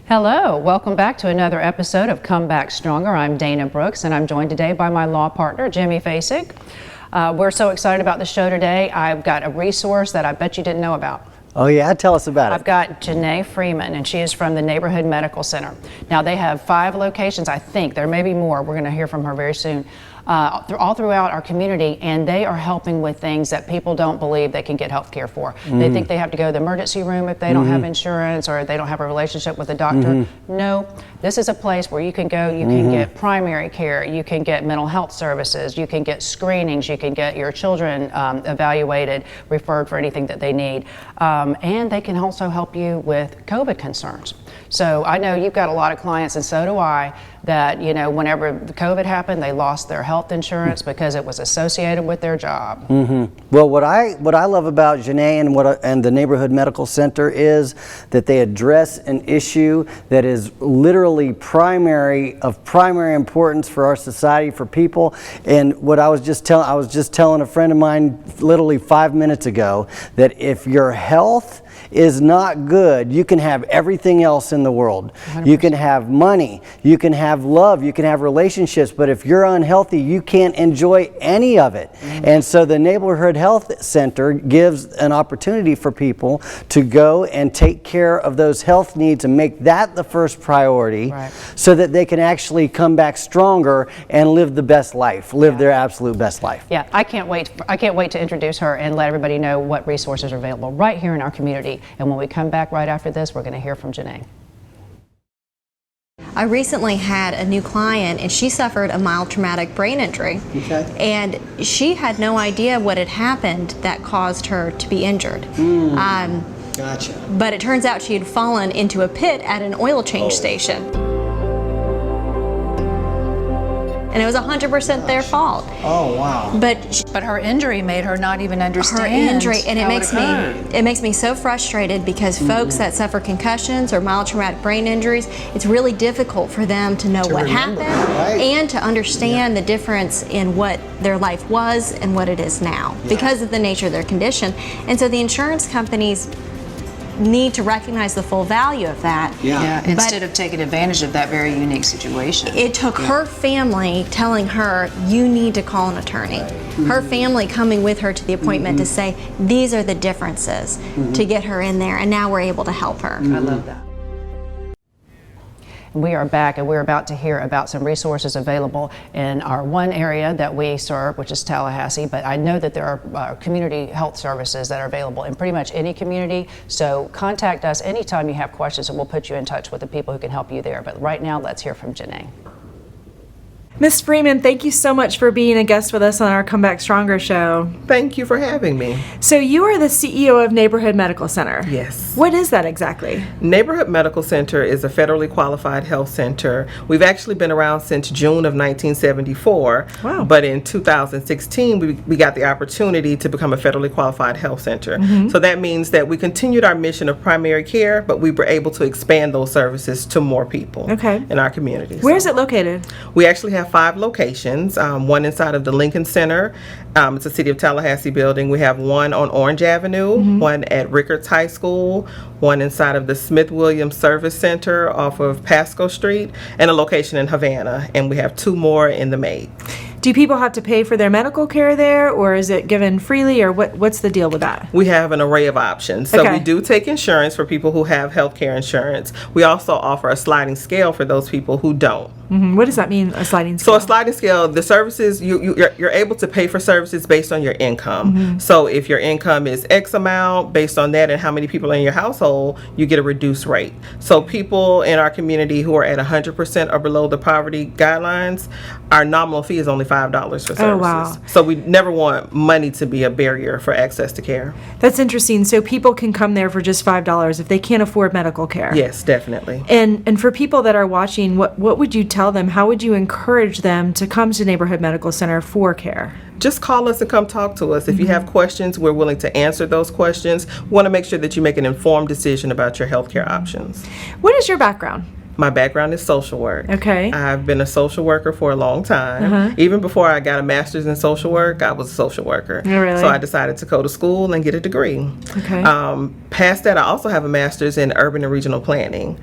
Hello, welcome back to another episode of Come Back Stronger. I'm Dana Brooks, and I'm joined today by my law partner, Jimmy Fasig. We're so excited about the show today. I've got a resource that I bet you didn't know about. Oh yeah, tell us about it. I've got Jeanne Freeman, and she is from the Neighborhood Medical Center. Now they have 5 locations, I think. There may be more. We're going to hear from her very soon. All throughout our community, and they are helping with things that people don't believe they can get health care for. They think they have to go to the emergency room if they don't have insurance or they don't have a relationship with a doctor. No, this is a place where you can go, you can get primary care, you can get mental health services, you can get screenings, you can get your children evaluated, referred for anything that they need, and they can also help you with COVID concerns. So I know you've got a lot of clients, and so do I, that, you know, whenever the COVID happened, they lost their health insurance because it was associated with their job. Well, what I love about Jeanne and the Neighborhood Medical Center is that they address an issue that is literally of primary importance for our society, for people. And what I was just telling a friend of mine literally 5 minutes ago, that if your health is not good, you can have everything else in the world. 100%. You can have money, you can have love, you can have relationships, but if you're unhealthy, you can't enjoy any of it. And so the Neighborhood Health Center gives an opportunity for people to go and take care of those health needs and make that the first priority, so that they can actually come back stronger and live the best life, live their absolute best life. Yeah, I can't wait to introduce her and let everybody know what resources are available right here in our community. And when we come back right after this, we're going to hear from Jeanne. I recently had a new client, and she suffered a mild traumatic brain injury. And she had no idea what had happened that caused her to be injured. Gotcha. But it turns out she had fallen into a pit at an oil change station. And it was 100% their fault. Oh wow! But her injury made her not even understand her injury, and it makes me so frustrated, because folks that suffer concussions or mild traumatic brain injuries, it's really difficult for them to know what happened and to understand the difference in what their life was and what it is now because of the nature of their condition. And so the insurance companies need to recognize the full value of that. Instead of taking advantage of that very unique situation. It took her family telling her, you need to call an attorney. Her family coming with her to the appointment to say, these are the differences, to get her in there, and now we're able to help her. I love that. We are back, and we're about to hear about some resources available in our one area that we serve, which is Tallahassee, but I know that there are community health services that are available in pretty much any community, so contact us anytime you have questions and we'll put you in touch with the people who can help you there. But right now, let's hear from Jeanne. Ms. Freeman, thank you so much for being a guest with us on our Come Back Stronger show. Thank you for having me. So you are the CEO of Neighborhood Medical Center. Yes. What is that exactly? Neighborhood Medical Center is a federally qualified health center. We've actually been around since June of 1974. Wow. But in 2016, we got the opportunity to become a federally qualified health center. So that means that we continued our mission of primary care, but we were able to expand those services to more people in our communities. Where is it located? We actually have 5 locations, one inside of the Lincoln Center. It's a City of Tallahassee building. We have one on Orange Avenue, one at Rickards High School, one inside of the Smith Williams Service Center off of Pasco Street, and a location in Havana. And we have 2 more in the Maid. Do people have to pay for their medical care there, or is it given freely, or what's the deal with that? We have an array of options. So we do take insurance for people who have health care insurance. We also offer a sliding scale for those people who don't. What does that mean, a sliding scale? So a sliding scale, the services, you're able to pay for services based on your income. So if your income is X amount, based on that and how many people are in your household, you get a reduced rate. So people in our community who are at 100% or below the poverty guidelines, our nominal fee is only $5 for services. Oh, wow. So we never want money to be a barrier for access to care. That's interesting. So people can come there for just $5 if they can't afford medical care. Yes, definitely. And for people that are watching, what would you tell them? How would you encourage them to come to Neighborhood Medical Center for care? Just call us and come talk to us. If you have questions, we're willing to answer those questions. We want to make sure that you make an informed decision about your healthcare options. What is your background? My background is social work. Okay. I've been a social worker for a long time. Even before I got a master's in social work, I was a social worker. Oh, really? So I decided to go to school and get a degree. Okay. Past that, I also have a master's in urban and regional planning.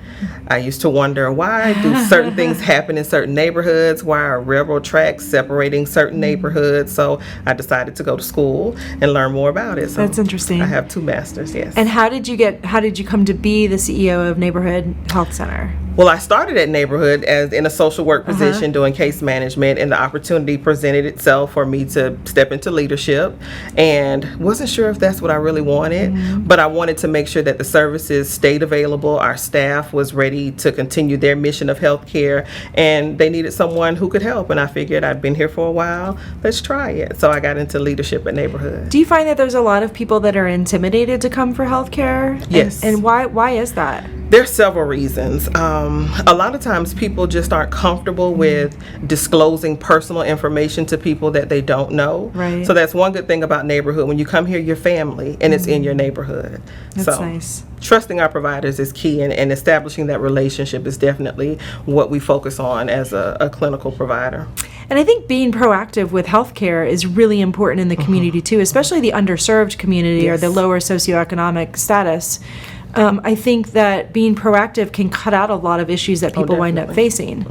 I used to wonder, why do certain things happen in certain neighborhoods? Why are railroad tracks separating certain neighborhoods? So I decided to go to school and learn more about it. So That's interesting. I have 2 masters, yes. And how did you come to be the CEO of Neighborhood Health Center? Well, I started at Neighborhood as in a social work position doing case management, and the opportunity presented itself for me to step into leadership, and wasn't sure if that's what I really wanted, but I wanted to make sure that the services stayed available, our staff was ready to continue their mission of healthcare, and they needed someone who could help, and I figured I'd been here for a while, let's try it. So I got into leadership at Neighborhood. Do you find that there's a lot of people that are intimidated to come for healthcare? Yes. And why is that? There's several reasons. A lot of times people just aren't comfortable with disclosing personal information to people that they don't know. Right. So that's one good thing about Neighborhood. When you come here, you're family, and it's in your neighborhood. That's so nice. trusting our providers is key, and establishing that relationship is definitely what we focus on as a clinical provider. And I think being proactive with healthcare is really important in the community too, especially the underserved community or the lower socioeconomic status. I think that being proactive can cut out a lot of issues that people wind up facing.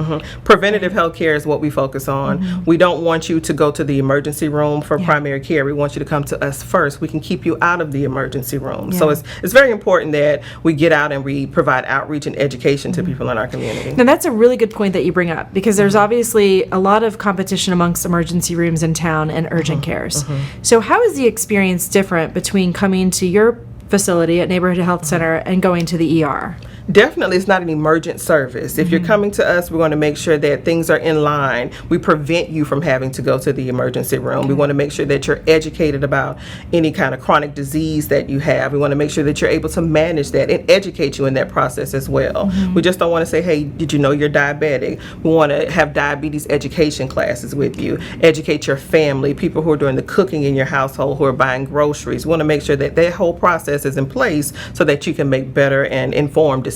Preventative health care is what we focus on. We don't want you to go to the emergency room for primary care. We want you to come to us first. We can keep you out of the emergency room. So it's very important that we get out and we provide outreach and education to people in our community. Now that's a really good point that you bring up, because there's obviously a lot of competition amongst emergency rooms in town and urgent cares. So how is the experience different between coming to your facility at Neighborhood Health Center and going to the ER? Definitely, it's not an emergent service. If you're coming to us, we're going to make sure that things are in line. We prevent you from having to go to the emergency room. We want to make sure that you're educated about any kind of chronic disease that you have. We want to make sure that you're able to manage that and educate you in that process as well. We just don't want to say, hey, did you know you're diabetic? We want to have diabetes education classes with you, educate your family, people who are doing the cooking in your household, who are buying groceries. We want to make sure that that whole process is in place so that you can make better and informed decisions.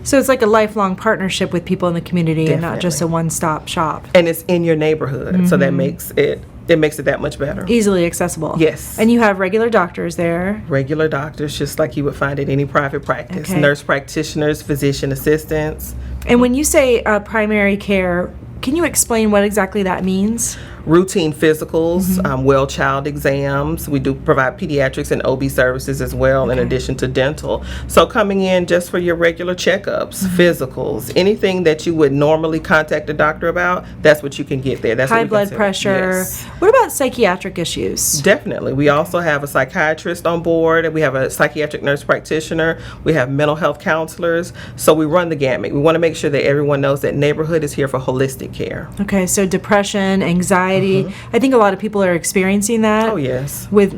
So it's like a lifelong partnership with people in the community and not just a one-stop shop. And it's in your neighborhood, so that makes it that much better. Easily accessible. Yes. And you have regular doctors there. Regular doctors, just like you would find at any private practice. Okay. Nurse practitioners, physician assistants. And when you say primary care, can you explain what exactly that means? Routine physicals, well child exams. We do provide pediatrics and OB services as well, in addition to dental. So coming in just for your regular checkups, physicals, anything that you would normally contact a doctor about, that's what you can get there. That's High what we blood consider. pressure. Yes. What about psychiatric issues? Definitely. We also have a psychiatrist on board, and we have a psychiatric nurse practitioner. We have mental health counselors. So we run the gamut. We want to make sure that everyone knows that Neighborhood is here for holistic care. Okay, so depression, anxiety. I think a lot of people are experiencing that. Oh, yes. With,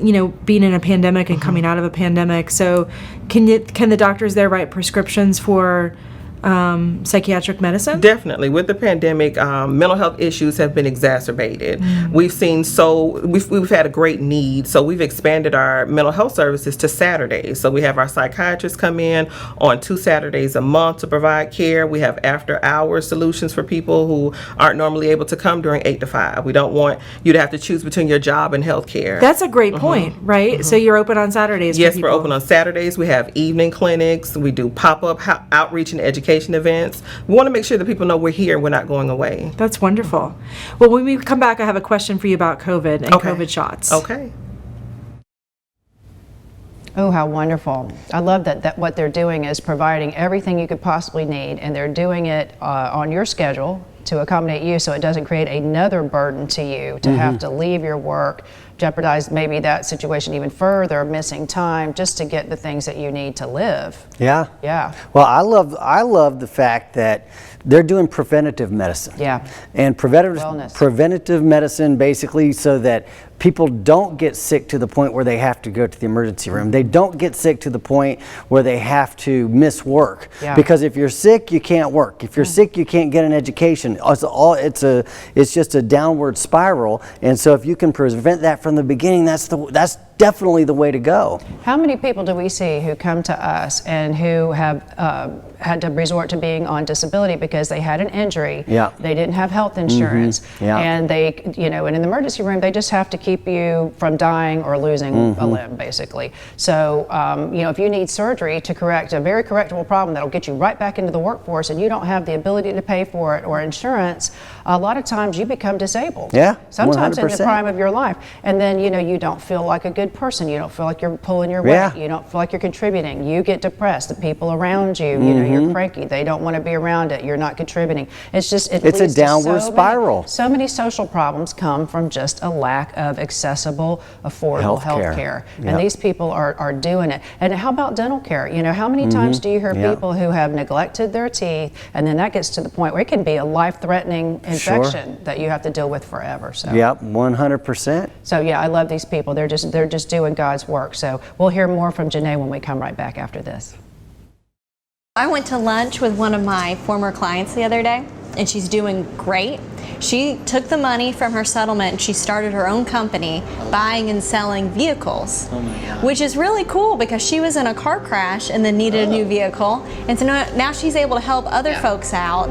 being in a pandemic and coming out of a pandemic. So can the doctors there write prescriptions for psychiatric medicine? Definitely. With the pandemic, mental health issues have been exacerbated. We've had a great need, so we've expanded our mental health services to Saturdays. So we have our psychiatrists come in on 2 Saturdays a month to provide care. We have after-hours solutions for people who aren't normally able to come during 8 to 5. We don't want you to have to choose between your job and health care. That's a great point, right? So you're open on Saturdays Yes, for we're people. open on Saturdays. We have evening clinics. We do pop-up outreach and education events. We want to make sure that people know we're here and we're not going away. That's wonderful. Well, when we come back, I have a question for you about COVID and COVID shots. Okay. Oh, how wonderful. I love that what they're doing is providing everything you could possibly need, and they're doing it on your schedule to accommodate you, so it doesn't create another burden to you to have to leave your work, jeopardize maybe that situation even further, missing time just to get the things that you need to live. Yeah. Yeah. Well, I love the fact that they're doing preventative medicine. Yeah. And Wellness. preventative medicine basically so that people don't get sick to the point where they have to go to the emergency room. They don't get sick to the point where they have to miss work. Yeah. Because if you're sick, you can't work. If you're sick, you can't get an education. It's just a downward spiral. And so if you can prevent that from the beginning, that's definitely the way to go. How many people do we see who come to us and who have had to resort to being on disability because they had an injury, Yeah. they didn't have health insurance, Yeah. and they, you know, and in the emergency room, they just have to keep you from dying or losing a limb, basically. So, you know, if you need surgery to correct a very correctable problem that'll get you right back into the workforce and you don't have the ability to pay for it or insurance, a lot of times you become disabled. Yeah, Sometimes in the 100%. prime of your life. And then, you know, you don't feel like a good person. You don't feel like you're pulling your weight. Yeah. You don't feel like you're contributing. You get depressed. The people around you, you know, you're cranky. They don't want to be around it. You're not contributing. It's just, it It's a leads to downward so spiral. So many social problems come from just a lack of accessible, affordable health Healthcare. care. Yep. And these people are doing it. And how about dental care? You know, how many times do you hear Yeah. people who have neglected their teeth, and then that gets to the point where it can be a life-threatening infection that you have to deal with forever. So. Yep, 100%. So yeah, I love these people. They're just doing God's work. So we'll hear more from Jeanne when we come right back after this. I went to lunch with one of my former clients the other day, and she's doing great. She took the money from her settlement and she started her own company buying and selling vehicles, which is really cool because she was in a car crash and then needed a new vehicle. And so now she's able to help other folks out.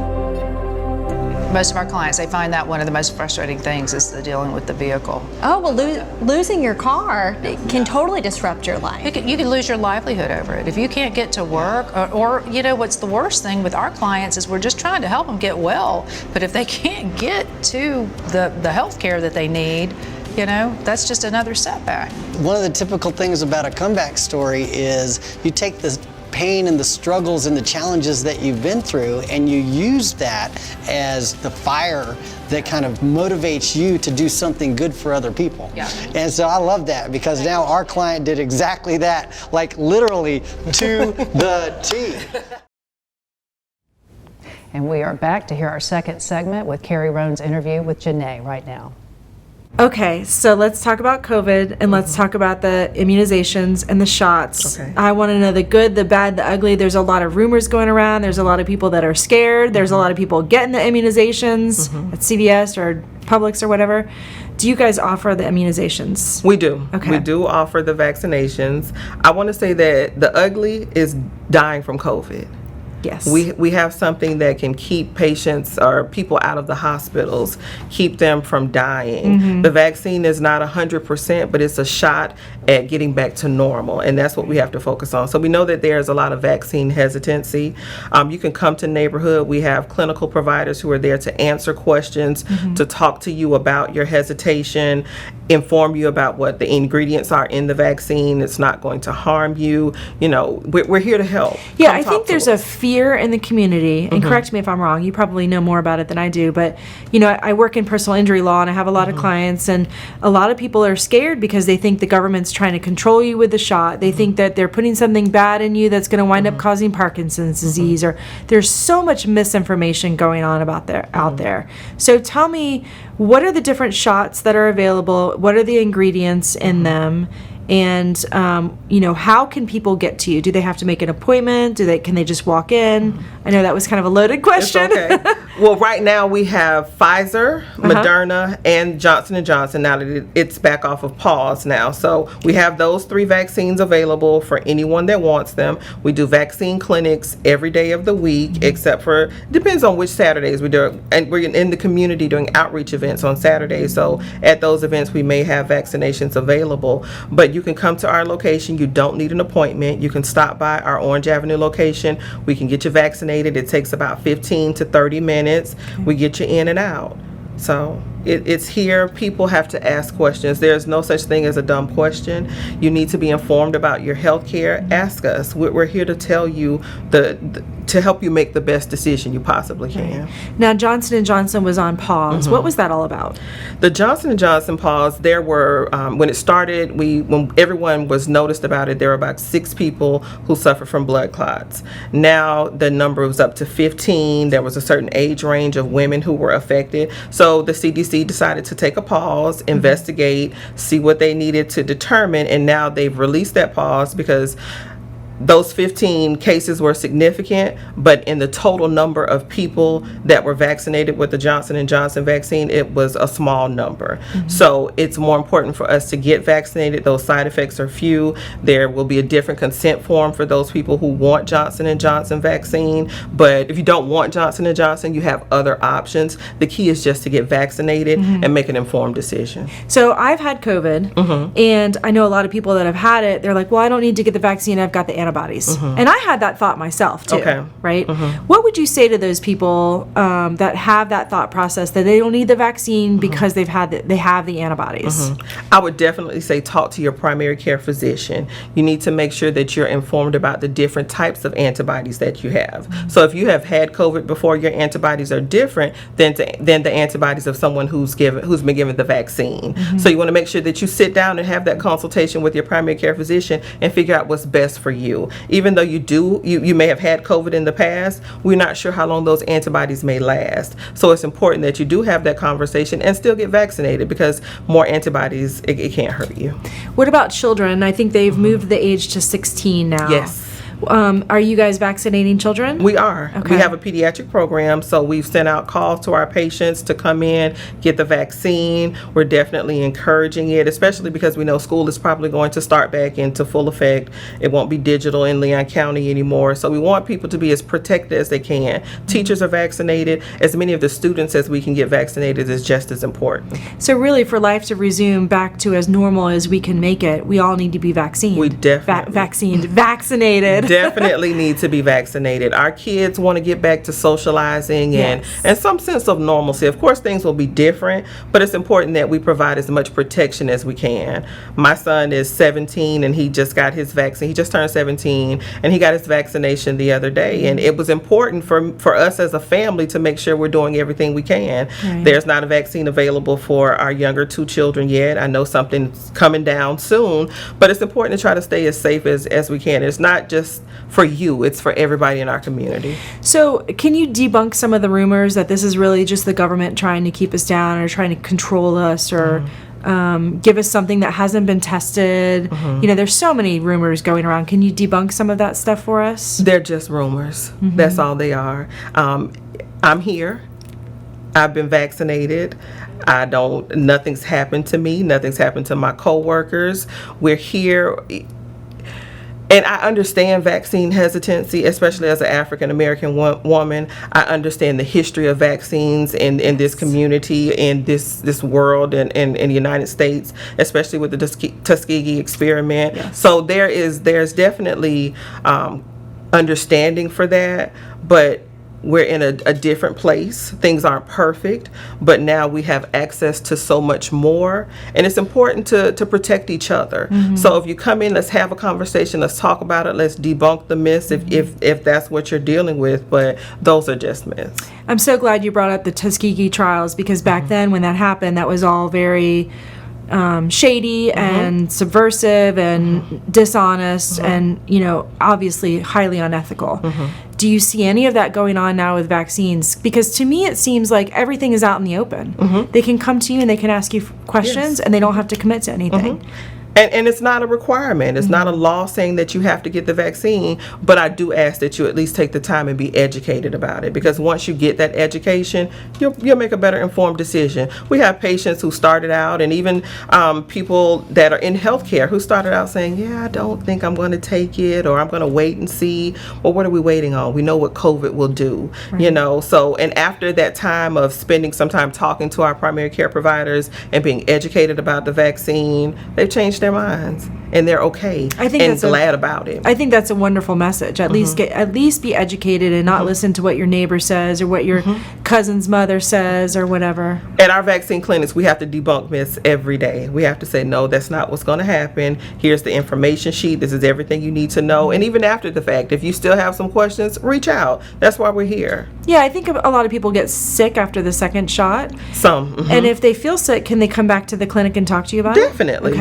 Most of our clients, they find that one of the most frustrating things is the dealing with the vehicle. Oh, well, losing your car can totally disrupt your life. You can lose your livelihood over it. If you can't get to work, or you know, what's the worst thing with our clients is we're just trying to help them get well. But if they can't get to the health care that they need, you know, that's just another setback. One of the typical things about a comeback story is you take the pain and the struggles and the challenges that you've been through and you use that as the fire that kind of motivates you to do something good for other people. Yeah. And so I love that because now our client did exactly that, like literally to the T. And we are back to hear our second segment with Carrie Roan's interview with Jeanne right now. Okay, so let's talk about COVID and let's talk about the immunizations and the shots. Okay. I want to know the good, the bad, the ugly. There's a lot of rumors going around. There's a lot of people that are scared. There's a lot of people getting the immunizations at CVS or Publix or whatever. Do you guys offer the immunizations? We do. Okay. We do offer the vaccinations. I want to say that the ugly is dying from COVID. Yes. We have something that can keep patients or people out of the hospitals, keep them from dying. The vaccine is not 100%, but it's a shot at getting back to normal, and that's what we have to focus on. So we know that there's a lot of vaccine hesitancy. You can come to neighborhood. We have clinical providers who are there to answer questions, to talk to you about your hesitation, inform you about what the ingredients are in the vaccine. It's not going to harm you. You know, we're here to help. Yeah, Come I talk think to there's us. a fear in the community, and correct me if I'm wrong, you probably know more about it than I do, but you know, I work in personal injury law and I have a lot of clients, and a lot of people are scared because they think the government's trying to control you with the shot. They think that they're putting something bad in you that's going to wind up causing Parkinson's disease, or there's so much misinformation going on about out there. So tell me, what are the different shots that are available? What are the ingredients in them? And you know, how can people get to you? Do they have to make an appointment? Can they just walk in? I know that was kind of a loaded question. It's okay. Well, right now we have Pfizer, Moderna, and Johnson & Johnson. Now that it's back off of pause now. So we have those 3 vaccines available for anyone that wants them. We do vaccine clinics every day of the week, except for, depends on which Saturdays we do. And we're in the community doing outreach events on Saturdays. So at those events, we may have vaccinations available. But you can come to our location. You don't need an appointment. You can stop by our Orange Avenue location. We can get you vaccinated. It takes about 15 to 30 minutes. We get you in and out. So it's here. People have to ask questions. There's no such thing as a dumb question. You need to be informed about your health care. Ask us. We're here to tell you to help you make the best decision you possibly can. Now, Johnson & Johnson was on pause. What was that all about? The Johnson & Johnson pause, there were, when it started, when everyone was noticed about it, there were about 6 people who suffered from blood clots. Now the number was up to 15. There was a certain age range of women who were affected. So the CDC decided to take a pause, investigate, see what they needed to determine, and now they've released that pause because those 15 cases were significant, but in the total number of people that were vaccinated with the Johnson & Johnson vaccine, it was a small number. So it's more important for us to get vaccinated. Those side effects are few. There will be a different consent form for those people who want Johnson & Johnson vaccine, but if you don't want Johnson & Johnson, you have other options. The key is just to get vaccinated and make an informed decision. So I've had COVID, and I know a lot of people that have had it, they're like, well, I don't need to get the vaccine, I've got the antibodies. And I had that thought myself too, right? What would you say to those people that have that thought process that they don't need the vaccine because they have the antibodies? I would definitely say talk to your primary care physician. You need to make sure that you're informed about the different types of antibodies that you have. So if you have had COVID before, your antibodies are different than the antibodies of someone who's been given the vaccine. So you want to make sure that you sit down and have that consultation with your primary care physician and figure out what's best for you. Even though you may have had COVID in the past, we're not sure how long those antibodies may last. So it's important that you do have that conversation and still get vaccinated, because more antibodies, it can't hurt you. What about children? I think they've moved the age to 16 now. Yes. Are you guys vaccinating children? We are. Okay. We have a pediatric program, so we've sent out calls to our patients to come in, get the vaccine. We're definitely encouraging it, especially because we know school is probably going to start back into full effect. It won't be digital in Leon County anymore, so we want people to be as protected as they can. Teachers are vaccinated. As many of the students as we can get vaccinated is just as important. So really, for life to resume back to as normal as we can make it, we all need to be vaccinated. We definitely vaccinated. Definitely need to be vaccinated. Our kids want to get back to socializing and some sense of normalcy. Of course, things will be different, but it's important that we provide as much protection as we can. My son is 17 and he just got his vaccine. He just turned 17 and he got his vaccination the other day. And it was important for us as a family to make sure we're doing everything we can. Right. There's not a vaccine available for our younger 2 children yet. I know something's coming down soon, but it's important to try to stay as safe as we can. It's not just for you, it's for everybody in our community. So can you debunk some of the rumors that this is really just the government trying to keep us down or trying to control us or give us something that hasn't been tested? You know, there's so many rumors going around. Can you debunk some of that stuff for us? They're just rumors. That's all they are. I'm here. I've been vaccinated. Nothing's happened to me. Nothing's happened to my coworkers. We're here. And I understand vaccine hesitancy, especially as an African American woman. I understand the history of vaccines in this community, in this world, and in the United States, especially with the Tuskegee experiment. Yes. So there's definitely understanding for that, but we're in a different place. Things aren't perfect, but now we have access to so much more, and it's important to protect each other. So if you come in, let's have a conversation, let's talk about it, let's debunk the myths if that's what you're dealing with, but those are just myths. I'm so glad you brought up the Tuskegee trials, because back then when that happened, that was all very shady and subversive and dishonest and, you know, obviously highly unethical. Do you see any of that going on now with vaccines? Because to me it seems like everything is out in the open. They can come to you and they can ask you questions and they don't have to commit to anything. And it's not a requirement. It's not a law saying that you have to get the vaccine, but I do ask that you at least take the time and be educated about it, because once you get that education, you'll make a better informed decision. We have patients who started out, and even people that are in healthcare who started out saying, yeah, I don't think I'm going to take it, or I'm going to wait and see. Well, what are we waiting on? We know what COVID will do, you know. So, and after that time of spending some time talking to our primary care providers and being educated about the vaccine, they've changed their minds and they're okay and glad about it. I think that's a wonderful message. At least be educated and not listen to what your neighbor says or what your cousin's mother says or whatever. At our vaccine clinics, we have to debunk myths every day. We have to say, no, that's not what's going to happen. Here's the information sheet. This is everything you need to know. And even after the fact, if you still have some questions, reach out. That's why we're here. Yeah, I think a lot of people get sick after the second shot. Some. And if they feel sick, can they come back to the clinic and talk to you about it?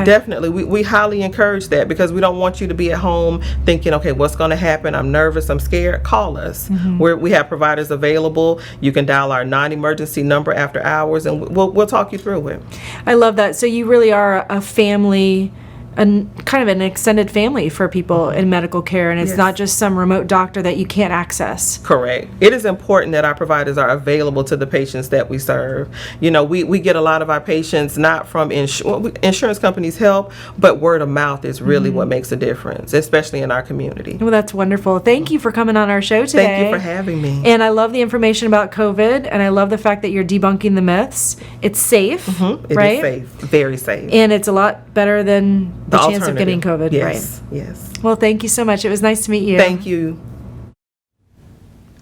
Definitely. We highly encourage that, because we don't want you to be at home thinking, okay, what's going to happen? I'm nervous, I'm scared. Call us. We have providers available. You can dial our non-emergency number after hours, and we'll talk you through it. I love that. So you really are a family kind of an extended family for people in medical care, and it's not just some remote doctor that you can't access. Correct. It is important that our providers are available to the patients that we serve. You know, we get a lot of our patients not from insurance companies help, but word of mouth is really what makes a difference, especially in our community. Well, that's wonderful. Thank you for coming on our show today. Thank you for having me. And I love the information about COVID, and I love the fact that you're debunking the myths. It's safe, It right? is safe, very safe. And it's a lot better than the chance of getting COVID, yes, right? Yes. Well, thank you so much. It was nice to meet you. Thank you.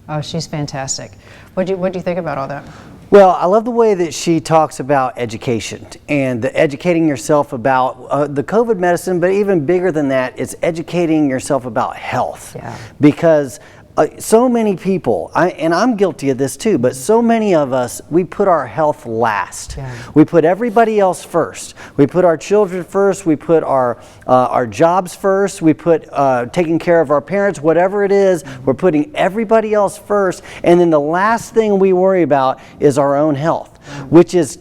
Oh, she's fantastic. What do you think about all that? Well, I love the way that she talks about education and the educating yourself about the COVID medicine, but even bigger than that, it's educating yourself about health. Yeah. Because so many people, and I'm guilty of this too, but so many of us, we put our health last. Yeah. We put everybody else first. We put our children first. We put our jobs first. We put taking care of our parents, whatever it is. We're putting everybody else first, and then the last thing we worry about is our own health. Which is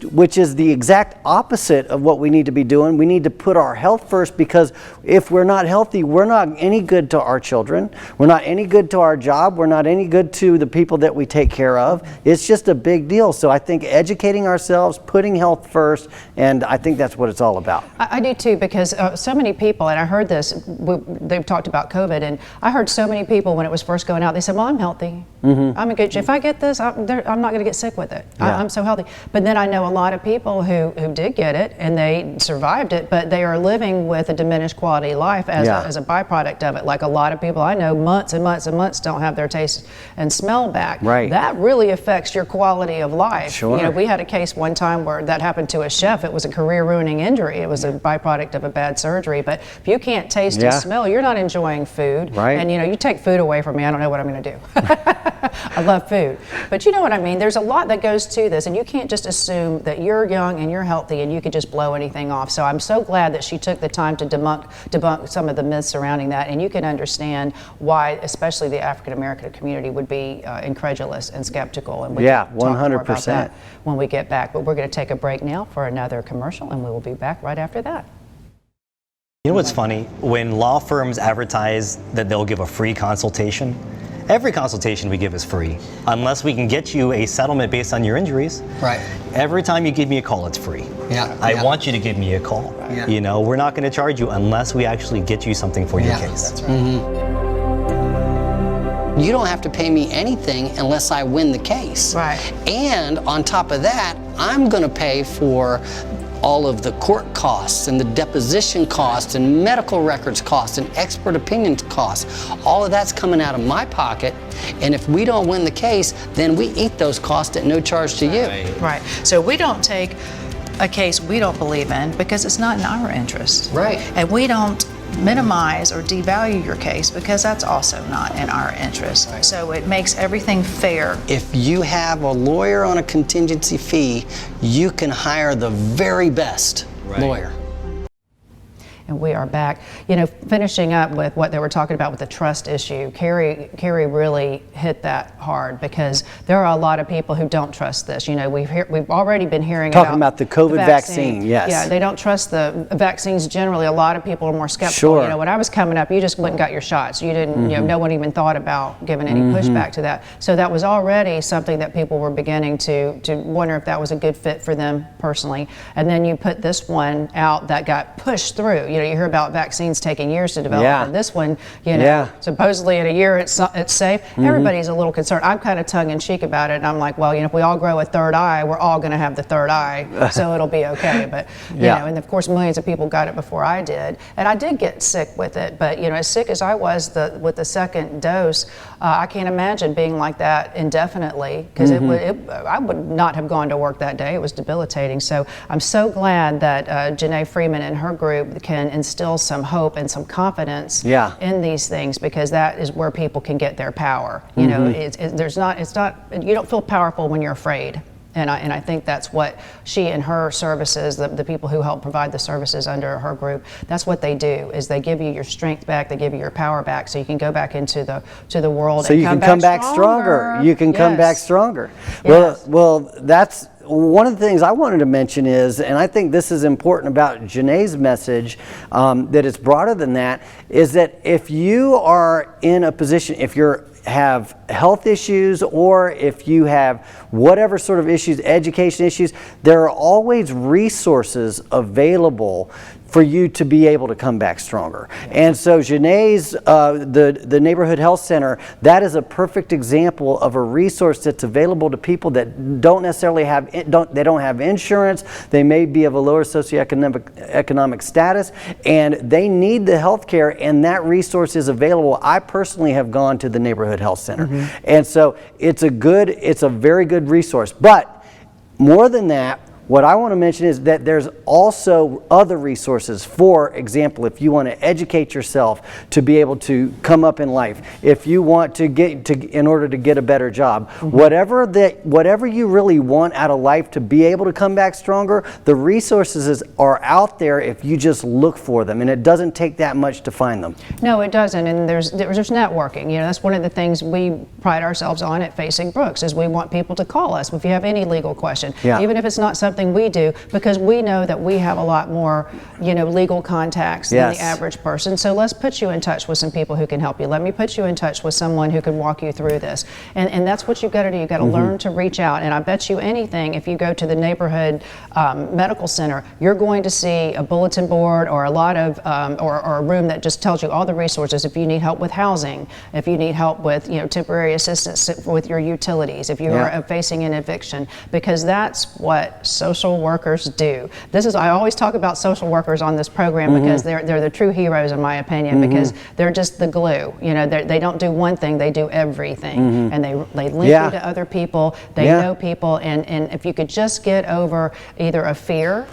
the exact opposite of what we need to be doing. We need to put our health first, because if we're not healthy, we're not any good to our children. We're not any good to our job. We're not any good to the people that we take care of. It's just a big deal. So I think educating ourselves, putting health first, and I think that's what it's all about. I do too, because so many people, and I heard this, they've talked about COVID, and I heard so many people when it was first going out, they said, well, I'm healthy. I'm a good, if I get this, I'm not going to get sick with it. Yeah. I'm so healthy. But then I know a lot of people who did get it and they survived it, but they are living with a diminished quality of life as a byproduct of it. Like a lot of people I know, months and months and months don't have their taste and smell back. Right. That really affects your quality of life. Sure. You know, we had a case one time where that happened to a chef. It was a career-ruining injury. It was a byproduct of a bad surgery. But if you can't taste and smell, you're not enjoying food. Right. And you know, you take food away from me, I don't know what I'm going to do. I love food. But you know what I mean? There's a lot that goes to this, and you can't just assume that you're young and you're healthy and you could just blow anything off. So I'm so glad that she took the time to debunk some of the myths surrounding that, and you can understand why, especially the African American community, would be incredulous and skeptical. And we can talk more about 100%. that when we get back. But we're going to take a break now for another commercial, and we will be back right after that. You know what's funny? When law firms advertise that they'll give a free consultation, every consultation we give is free, unless we can get you a settlement based on your injuries. Right. Every time you give me a call, it's free. Yeah. I want you to give me a call. Yeah. You know, we're not going to charge you unless we actually get you something for your case. That's right. You don't have to pay me anything unless I win the case. Right. And on top of that, I'm going to pay for all of the court costs and the deposition costs and medical records costs and expert opinions costs. All of that's coming out of my pocket, and if we don't win the case, then we eat those costs at no charge to you. Right. So we don't take a case we don't believe in because it's not in our interest. Right. And we don't minimize or devalue your case because that's also not in our interest. Right. So it makes everything fair. If you have a lawyer on a contingency fee, you can hire the very best lawyer. And we are back. You know, finishing up with what they were talking about with the trust issue, Carrie really hit that hard, because there are a lot of people who don't trust this. You know, we've already been hearing Talking about the COVID vaccine, yes. Yeah, they don't trust the vaccines generally. A lot of people are more skeptical. Sure. You know, when I was coming up, you just went and got your shots. You didn't, you know, no one even thought about giving any pushback to that. So that was already something that people were beginning to wonder if that was a good fit for them personally. And then you put this one out that got pushed through. You know, you hear about vaccines taking years to develop, and this one, you know, supposedly in a year it's safe. Everybody's a little concerned. I'm kind of tongue-in-cheek about it, and I'm like, well, you know, if we all grow a third eye, we're all going to have the third eye, so it'll be okay. But you know, and of course, millions of people got it before I did, and I did get sick with it. But you know, as sick as I was with the second dose, I can't imagine being like that indefinitely, because I would not have gone to work that day. It was debilitating. So I'm so glad that Jeanne Freeman and her group can instill some hope and some confidence in these things, because that is where people can get their power. You know, you don't feel powerful when you're afraid. And I think that's what she and her services, the people who help provide the services under her group, that's what they do, is they give you your strength back, they give you your power back, so you can go back into the world so and you can come back stronger. You can come back stronger. Yes. Well, that's one of the things I wanted to mention is, and I think this is important about Jeanne's message, that it's broader than that, is that if you are in a position, if you have health issues, or if you have whatever sort of issues, education issues, there are always resources available for you to be able to come back stronger. And so Jeanne's, the Neighborhood Health Center, that is a perfect example of a resource that's available to people that don't necessarily have, they don't have insurance, they may be of a lower socioeconomic status, and they need the health care, and that resource is available. I personally have gone to the Neighborhood Health Center. And so it's a very good resource. But more than that, what I want to mention is that there's also other resources. For example, if you want to educate yourself to be able to come up in life, if you want to in order to get a better job, whatever you really want out of life to be able to come back stronger, the resources are out there if you just look for them, and it doesn't take that much to find them. No, it doesn't, and there's networking. You know, that's one of the things we pride ourselves on at Facing Brooks, is we want people to call us if you have any legal question, even if it's not something we do, because we know that we have a lot more, you know, legal contacts than the average person. So let's put you in touch with some people who can help you. Let me put you in touch with someone who can walk you through this. And that's what you've got to do. You've got to learn to reach out. And I bet you anything, if you go to the neighborhood medical center, you're going to see a bulletin board or a lot of, or a room that just tells you all the resources. If you need help with housing, if you need help with, you know, temporary assistance with your utilities, if you are facing an eviction, because that's what social workers do. I always talk about social workers on this program because they're the true heroes, in my opinion, because they're just the glue. You know, they don't do one thing, they do everything. And they link you to other people, they know people, and if you could just get over either a fear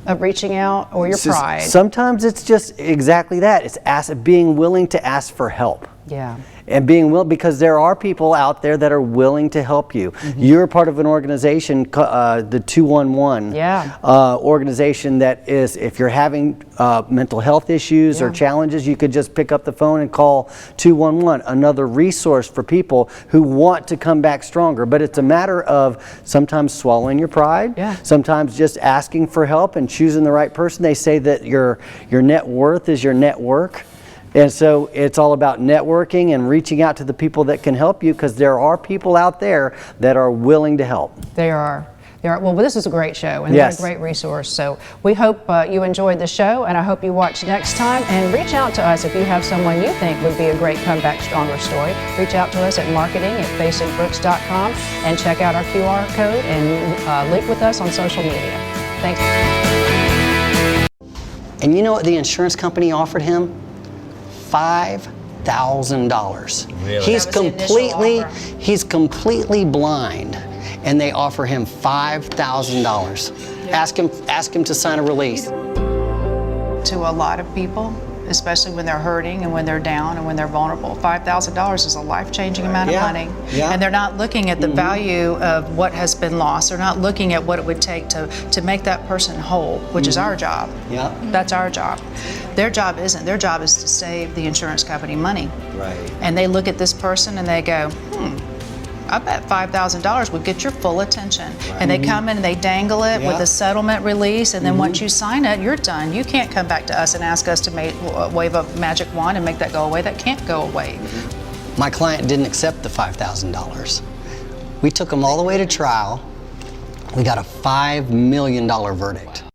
of reaching out or your pride. Sometimes it's just exactly that. It's being willing to ask for help. Yeah. And being willing, because there are people out there that are willing to help you. You're part of an organization, the 211 organization, that is, if you're having mental health issues or challenges, you could just pick up the phone and call 211, another resource for people who want to come back stronger. But it's a matter of sometimes swallowing your pride, sometimes just asking for help and choosing the right person. They say that your net worth is your network. And so it's all about networking and reaching out to the people that can help you, because there are people out there that are willing to help. They are. Well, this is a great show, and they're a great resource. So we hope you enjoyed the show, and I hope you watch next time. And reach out to us if you have someone you think would be a great comeback stronger story. Reach out to us at marketing@facingbrooks.com and check out our QR code and link with us on social media. Thanks. And you know what the insurance company offered him? $5,000. Really? He's completely blind, and they offer him $5,000. Ask him to sign a release. To a lot of people, especially when they're hurting and when they're down and when they're vulnerable, $5,000 is a life-changing amount of money. And they're not looking at the value of what has been lost. They're not looking at what it would take to make that person whole, which is our job. That's our job. Their job isn't. Their job is to save the insurance company money. And they look at this person and they go, I bet $5,000 would get your full attention. And they come in and they dangle it with a settlement release, and then once you sign it, you're done. You can't come back to us and ask us to wave a magic wand and make that go away. That can't go away. My client didn't accept the $5,000. We took him all the way to trial. We got a $5 million verdict.